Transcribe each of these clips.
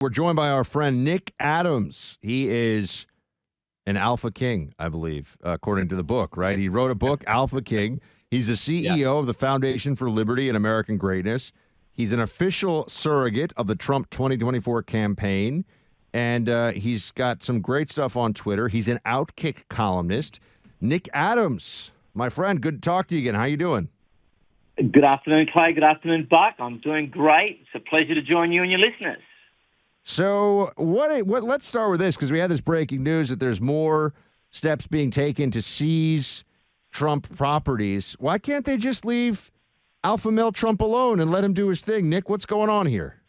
We're joined by our friend Nick Adams. He is an Alpha King, I believe, according to the book, right? He wrote a book, Alpha King. He's the CEO of the Foundation for Liberty and American Greatness. He's an official surrogate of the Trump 2024 campaign, and he's got some great stuff on Twitter. He's an OutKick columnist. Nick Adams, my friend, good to talk to you again. How you doing? Good afternoon, Clay. Good afternoon, Buck. I'm doing great. It's a pleasure to join you and your listeners. So let's start with this, because we had this breaking news that there's more steps being taken to seize Trump properties. Why can't they just leave Alpha Male Trump alone and let him do his thing? Nick, what's going on here?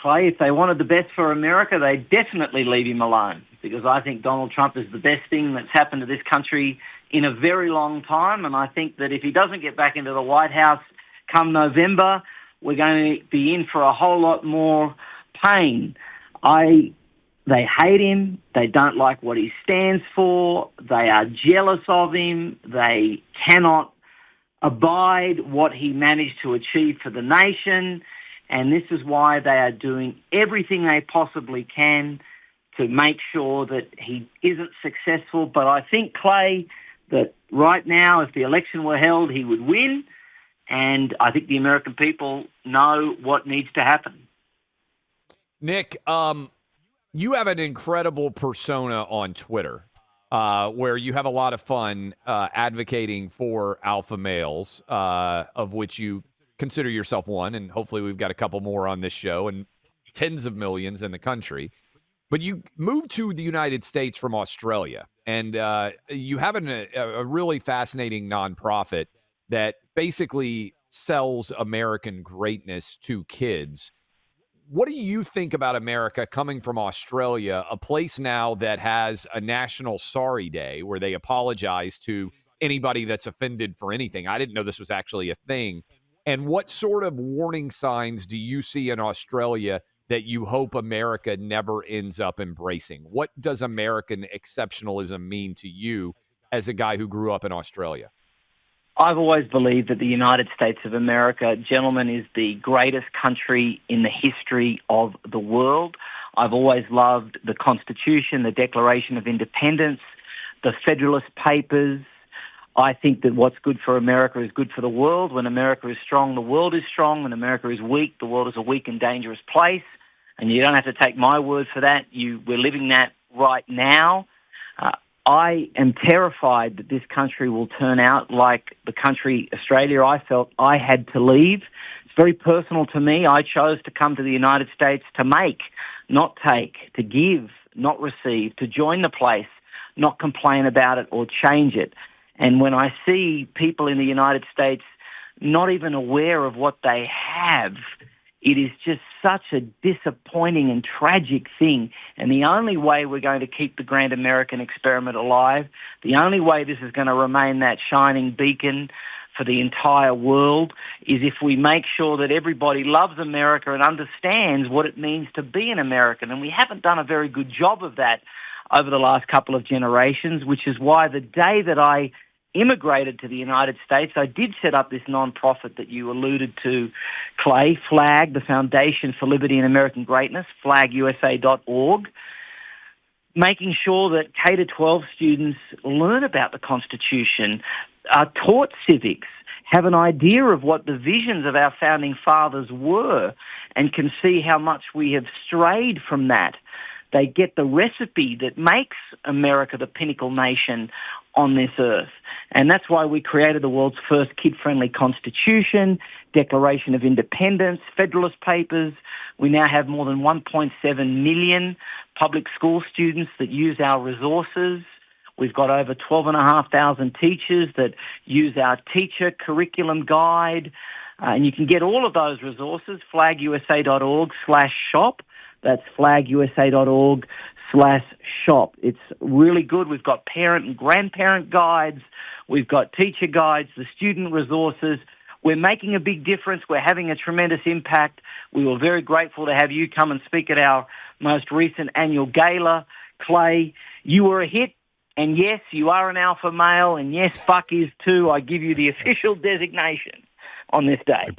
Clay, if they wanted the best for America, they'd definitely leave him alone, because I think Donald Trump is the best thing that's happened to this country in a very long time. And I think that if he doesn't get back into the White House come November, we're going to be in for a whole lot more pain. They hate him. They don't like what he stands for. They are jealous of him. They cannot abide what he managed to achieve for the nation. And this is why they are doing everything they possibly can to make sure that he isn't successful. But I think, Clay, that right now, if the election were held, he would win. And I think the American people know what needs to happen. Nick, you have an incredible persona on Twitter where you have a lot of fun advocating for alpha males, of which you consider yourself one, and hopefully we've got a couple more on this show and tens of millions in the country. But you moved to the United States from Australia, and you have a really fascinating nonprofit that basically sells American greatness to kids. What do you think about America coming from Australia, a place now that has a National Sorry Day where they apologize to anybody that's offended for anything? I didn't know this was actually a thing. And what sort of warning signs do you see in Australia that you hope America never ends up embracing? What does American exceptionalism mean to you as a guy who grew up in Australia? I've always believed that the United States of America, gentlemen, is the greatest country in the history of the world. I've always loved the Constitution, the Declaration of Independence, the Federalist Papers. I think that what's good for America is good for the world. When America is strong, the world is strong. When America is weak, the world is a weak and dangerous place. And you don't have to take my word for that. We're living that right now. I am terrified that this country will turn out like the country Australia I felt I had to leave. It's very personal to me. I chose to come to the United States to make, not take, to give, not receive, to join the place, not complain about it or change it. And when I see people in the United States not even aware of what they have, it is just such a disappointing and tragic thing. And the only way we're going to keep the grand American experiment alive, the only way this is going to remain that shining beacon for the entire world, is if we make sure that everybody loves America and understands what it means to be an American. And we haven't done a very good job of that over the last couple of generations, which is why the day that I immigrated to the United States, I did set up this nonprofit that you alluded to, Clay, FLAG, the Foundation for Liberty and American Greatness, flagusa.org, making sure that K-12 students learn about the Constitution, are taught civics, have an idea of what the visions of our founding fathers were, and can see how much we have strayed from that. They get the recipe that makes America the pinnacle nation on this earth. And that's why we created the world's first kid-friendly Constitution, Declaration of Independence, Federalist Papers. We now have more than 1.7 million public school students that use our resources. We've got over 12,500 teachers that use our teacher curriculum guide. And you can get all of those resources, flagusa.org/shop. That's flagusa.org/shop. It's really good. We've got parent and grandparent guides. We've got teacher guides, the student resources. We're making a big difference. We're having a tremendous impact. We were very grateful to have you come and speak at our most recent annual gala. Clay, you were a hit. And yes, you are an alpha male. And yes, Buck is too. I give you the official designation. on this day.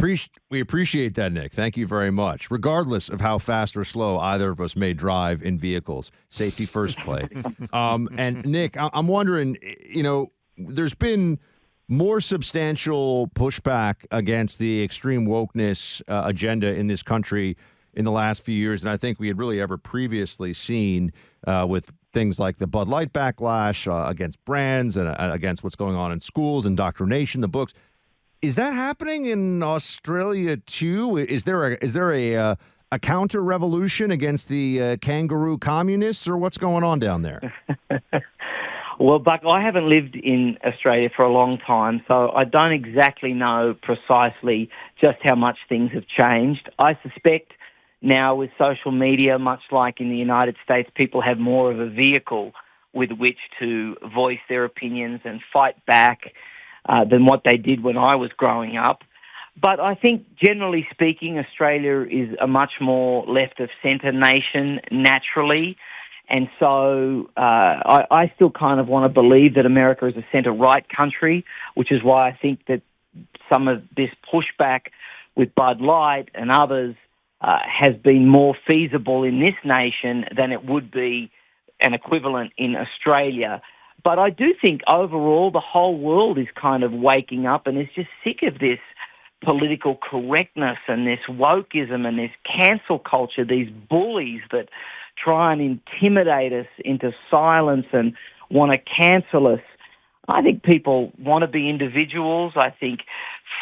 We appreciate that, Nick. Thank you very much. Regardless of how fast or slow either of us may drive in vehicles, safety first, Clay. And Nick, I'm wondering, there's been more substantial pushback against the extreme wokeness agenda in this country in the last few years than I think we had really ever previously seen with things like the Bud Light backlash against brands and against what's going on in schools, indoctrination, the books. Is that happening in Australia too? Is there a counter revolution against the kangaroo communists, or what's going on down there? Well, Buck, I haven't lived in Australia for a long time, so I don't exactly know precisely just how much things have changed. I suspect now with social media, much like in the United States, people have more of a vehicle with which to voice their opinions and fight back than what they did when I was growing up. But I think, generally speaking, Australia is a much more left-of-centre nation naturally. And so I still kind of want to believe that America is a centre-right country, which is why I think that some of this pushback with Bud Light and others has been more feasible in this nation than it would be an equivalent in Australia. But I do think overall the whole world is kind of waking up and is just sick of this political correctness and this wokeism and this cancel culture, these bullies that try and intimidate us into silence and want to cancel us. I think people want to be individuals. I think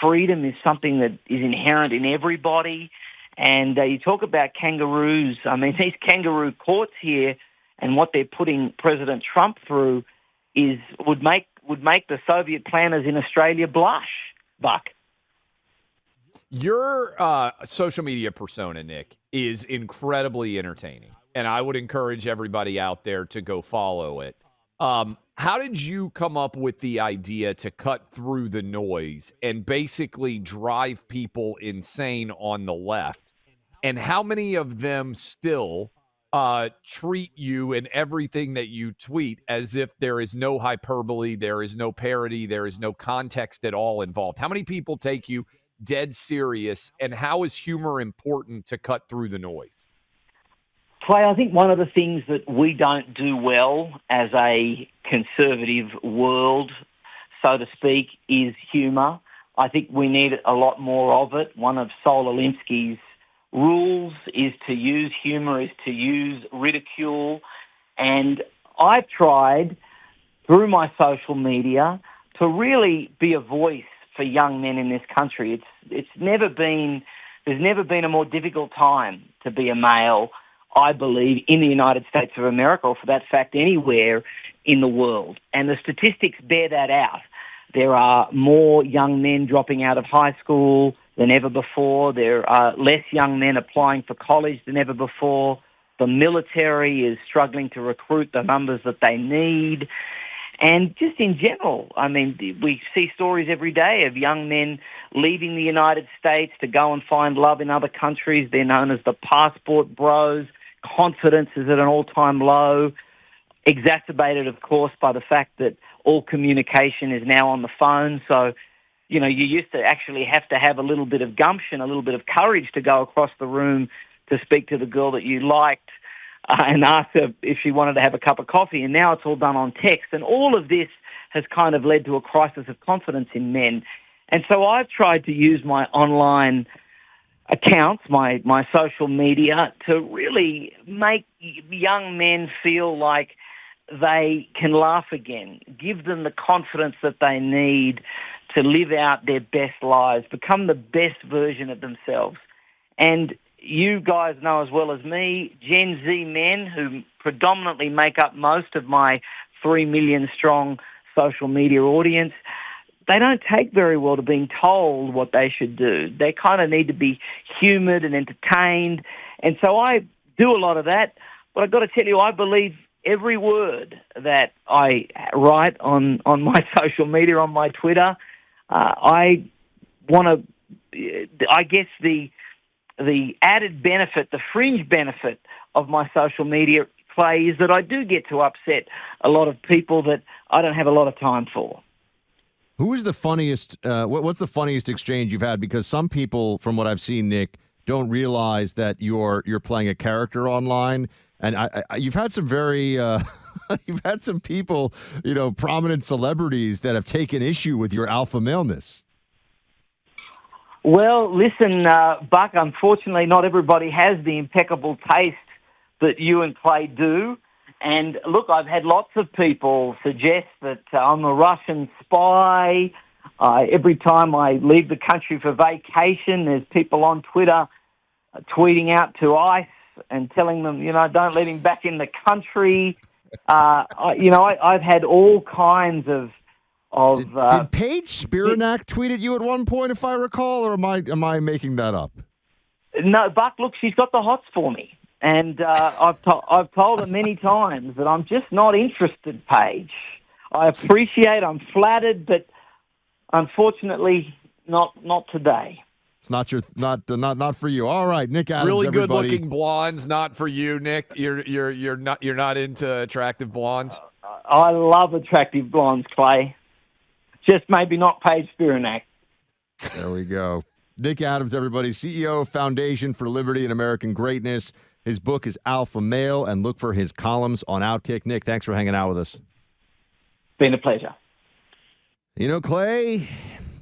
freedom is something that is inherent in everybody. And you talk about kangaroos. I mean, these kangaroo courts here and what they're putting President Trump through would make the Soviet planners in Australia blush, Buck. Your social media persona, Nick, is incredibly entertaining, and I would encourage everybody out there to go follow it. How did you come up with the idea to cut through the noise and basically drive people insane on the left? And how many of them still treat you and everything that you tweet as if there is no hyperbole, there is no parody, there is no context at all involved? How many people take you dead serious, and how is humor important to cut through the noise? Clay, I think one of the things that we don't do well as a conservative world, so to speak, is humour. I think we need a lot more of it. One of Saul Alinsky's rules is to use humour, is to use ridicule. And I've tried, through my social media, to really be a voice for young men in this country. There's never been a more difficult time to be a male, I believe, in the United States of America, or for that fact, anywhere in the world. And the statistics bear that out. There are more young men dropping out of high school than ever before. There are less young men applying for college than ever before. The military is struggling to recruit the numbers that they need. And just in general, I mean, we see stories every day of young men leaving the United States to go and find love in other countries. They're known as the passport bros. Confidence is at an all-time low, exacerbated, of course, by the fact that all communication is now on the phone. So, you used to actually have to have a little bit of gumption, a little bit of courage to go across the room to speak to the girl that you liked and ask her if she wanted to have a cup of coffee. And now it's all done on text. And all of this has kind of led to a crisis of confidence in men. And so I've tried to use my online accounts, my social media, to really make young men feel like they can laugh again, give them the confidence that they need to live out their best lives, become the best version of themselves. And you guys know as well as me, Gen Z men, who predominantly make up most of my 3 million strong social media audience, they don't take very well to being told what they should do. They kind of need to be humoured and entertained. And so I do a lot of that. But I've got to tell you, I believe every word that I write on my social media, on my Twitter. I want to, I guess the added benefit, the fringe benefit of my social media play is that I do get to upset a lot of people that I don't have a lot of time for. Who is the funniest? What's the funniest exchange you've had? Because some people, from what I've seen, Nick, don't realize that you're playing a character online, and you've had some very you've had some people, prominent celebrities that have taken issue with your alpha maleness. Well, listen, Buck, unfortunately not everybody has the impeccable taste that you and Clay do. And look, I've had lots of people suggest that I'm a Russian spy. Every time I leave the country for vacation, there's people on Twitter tweeting out to ICE and telling them, don't let him back in the country. I've had all kinds of. Did Paige Spiranak tweet at you at one point, if I recall, or am I making that up? No, Buck. Look, she's got the hots for me. And I've told her many times that I'm just not interested, Paige. I appreciate, I'm flattered, but unfortunately, not today. It's not for you. All right, Nick Adams. Really everybody. good-looking blondes, not for you, Nick. You're not into attractive blondes. I love attractive blondes, Clay. Just maybe not Paige Spiranak. There we go. Nick Adams, everybody, CEO of Foundation for Liberty and American Greatness. His book is Alpha Male, and look for his columns on OutKick. Nick, thanks for hanging out with us. Been a pleasure. Clay,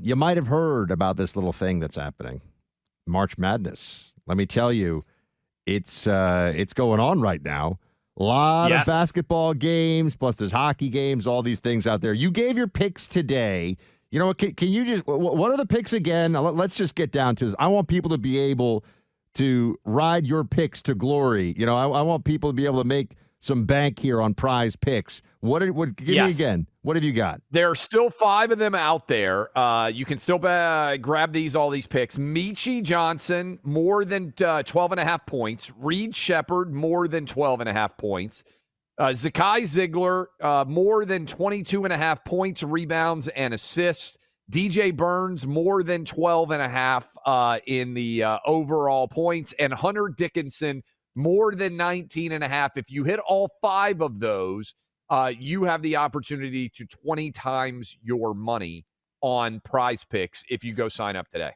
you might have heard about this little thing that's happening. March Madness. Let me tell you, it's going on right now. A lot of basketball games, plus there's hockey games, all these things out there. You gave your picks today. Can you just, what are the picks again? Let's just get down to this. I want people to be able to ride your picks to glory. I want people to be able to make some bank here on prize picks. Give me again. What have you got? There are still 5 of them out there. You can still grab all these picks. Michi Johnson, more than 12.5 points. Reed Shepherd, more than 12.5 points. Zakai Ziegler, more than 22.5 points, rebounds, and assists. DJ Burns, more than 12.5 in the overall points. And Hunter Dickinson, more than 19.5. If you hit all 5 of those, you have the opportunity to 20 times your money on Prize Picks if you go sign up today.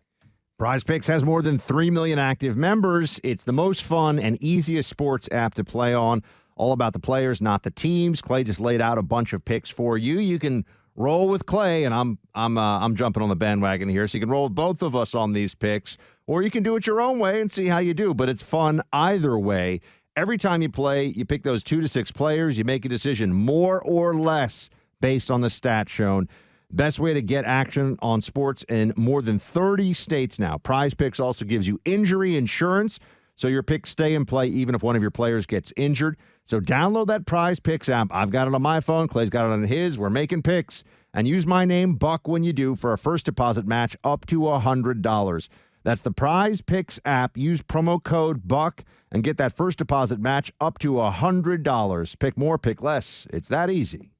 Prize Picks has more than 3 million active members. It's the most fun and easiest sports app to play on. All about the players, not the teams. Clay just laid out a bunch of picks for you. You can roll with Clay, and I'm jumping on the bandwagon here. So you can roll with both of us on these picks, or you can do it your own way and see how you do. But it's fun either way. Every time you play, you pick those 2 to 6 players. You make a decision, more or less, based on the stats shown. Best way to get action on sports in more than 30 states now. Prize Picks also gives you injury insurance, so your picks stay in play even if one of your players gets injured. So download that Prize Picks app. I've got it on my phone. Clay's got it on his. We're making picks. And use my name, Buck, when you do for a first deposit match up to $100. That's the Prize Picks app. Use promo code BUCK and get that first deposit match up to $100. Pick more, pick less. It's that easy.